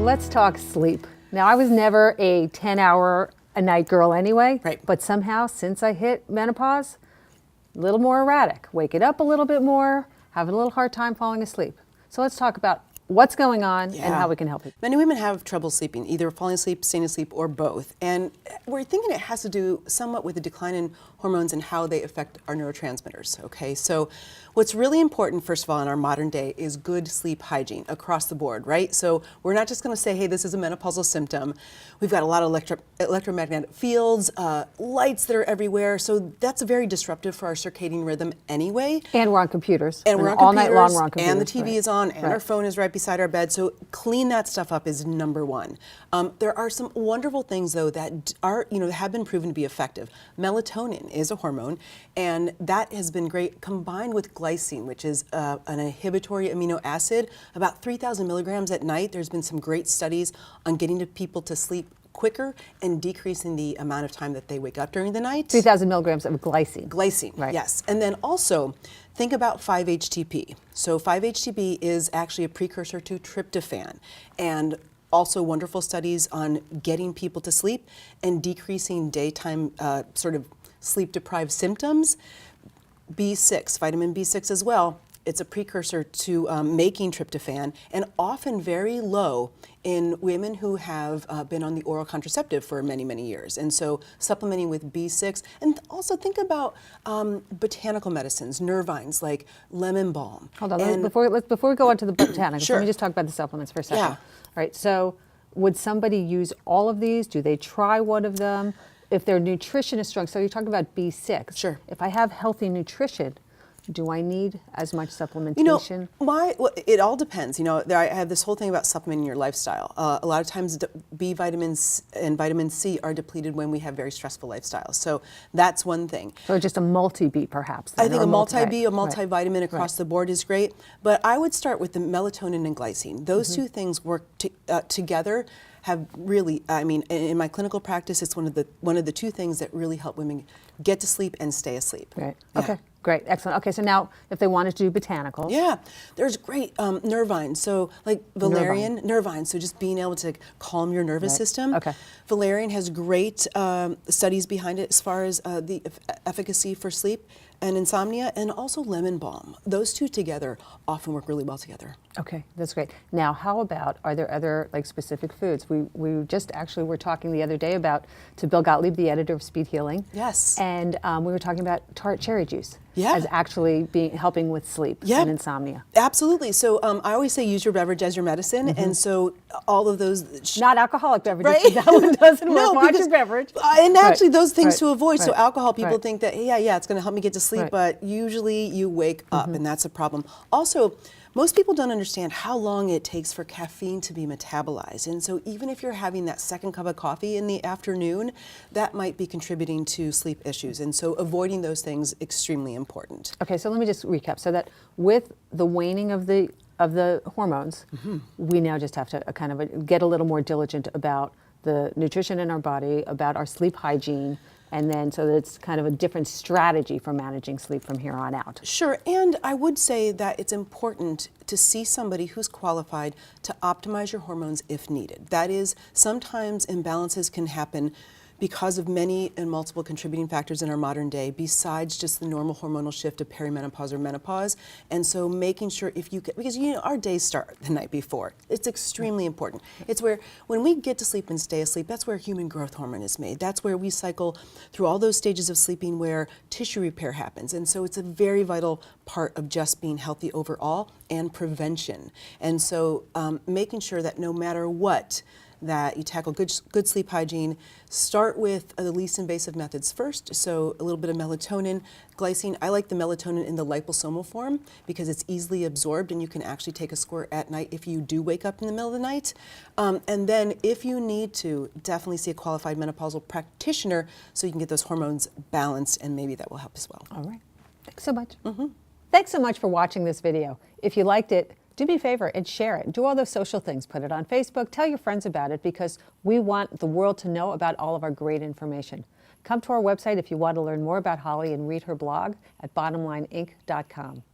let's talk sleep. Now, I was never a 10-hour-a-night girl anyway, Right. But somehow, since I hit menopause, a little more erratic. Waking up a little bit more, having a little hard time falling asleep. So let's talk about what's going on and how we can help you. Many women have trouble sleeping, either falling asleep, staying asleep, or both. And we're thinking it has to do somewhat with the decline in hormones and how they affect our neurotransmitters, okay? So what's really important, first of all, in our modern day is good sleep hygiene across the board, right? So we're not just gonna say, hey, this is a menopausal symptom. We've got a lot of electromagnetic fields, lights that are everywhere. So that's very disruptive for our circadian rhythm anyway. And we're on computers. And we're on all computers, night long we're on computers. and the TV is on, and our phone is right beside our bed. So clean that stuff up is number one. There are some wonderful things though that are, have been proven to be effective. Melatonin is a hormone, and that has been great combined with glycine, which is an inhibitory amino acid, about 3,000 milligrams at night. There's been some great studies on getting people to sleep quicker and decreasing the amount of time that they wake up during the night. 3,000 milligrams of glycine. Glycine, right. Yes. And then also, think about 5-HTP. So 5-HTP is actually a precursor to tryptophan, and also wonderful studies on getting people to sleep and decreasing daytime sort of sleep-deprived symptoms. B6, vitamin B6 as well, it's a precursor to making tryptophan, and often very low in women who have been on the oral contraceptive for many, many years. And so supplementing with B6, and also think about botanical medicines, nervines like lemon balm. Hold on, before we go on to the botanicals, Sure. let me just talk about the supplements for a second. Yeah. All right, so would somebody use all of these? Do they try one of them? If their nutrition is strong, so you're talking about B6. Sure. If I have healthy nutrition, do I need as much supplementation? Well, it all depends. I have this whole thing about supplementing your lifestyle. A lot of times B vitamins and vitamin C are depleted when we have very stressful lifestyles. So that's one thing. So just a multi-B perhaps. Then, I think or a multi-B, a right. multivitamin across the board is great. But I would start with the melatonin and glycine. Those two things work together. Have really, in my clinical practice, it's one of the two things that really help women get to sleep and stay asleep. Right. Yeah. Okay. Great. Excellent. Okay. So now, if they wanted to do botanicals. Yeah, there's great nervine. So like valerian, nervine. So just being able to calm your nervous system. Okay. Valerian has great studies behind it as far as the efficacy for sleep and insomnia, and also lemon balm. Those two together often work really well together. Okay, that's great. Now, how about, are there other specific foods? We just actually were talking the other day to Bill Gottlieb, the editor of Speed Healing. Yes. And we were talking about tart cherry juice. Yeah. As actually helping with sleep and insomnia. Absolutely. So I always say use your beverage as your medicine, and so all of those not alcoholic beverages. Right? That one doesn't work. No, Watch because, your beverage. And actually, right. those things right. to avoid. Right. So alcohol, people right. think that it's going to help me get to sleep, right. but usually you wake up, and that's a problem. Also, most people don't understand how long it takes for caffeine to be metabolized. And so even if you're having that second cup of coffee in the afternoon, that might be contributing to sleep issues. And so avoiding those things extremely important. Okay, so let me just recap. So that with the waning of the hormones, we now just have to get a little more diligent about the nutrition in our body, about our sleep hygiene, and then so that it's kind of a different strategy for managing sleep from here on out. Sure, and I would say that it's important to see somebody who's qualified to optimize your hormones if needed. That is, sometimes imbalances can happen because of many and multiple contributing factors in our modern day, besides just the normal hormonal shift of perimenopause or menopause. And so making sure because our days start the night before. It's extremely important. It's where, when we get to sleep and stay asleep, that's where human growth hormone is made. That's where we cycle through all those stages of sleeping where tissue repair happens. And so it's a very vital part of just being healthy overall and prevention. And so making sure that no matter what, that you tackle good sleep hygiene. Start with the least invasive methods first, so a little bit of melatonin, glycine. I like the melatonin in the liposomal form because it's easily absorbed, and you can actually take a squirt at night if you do wake up in the middle of the night. And then if you need to, definitely see a qualified menopausal practitioner so you can get those hormones balanced, and maybe that will help as well. All right. Thanks so much. Thanks so much for watching this video. If you liked it, do me a favor and share it. Do all those social things. Put it on Facebook. Tell your friends about it, because we want the world to know about all of our great information. Come to our website if you want to learn more about Holly and read her blog at bottomlineinc.com.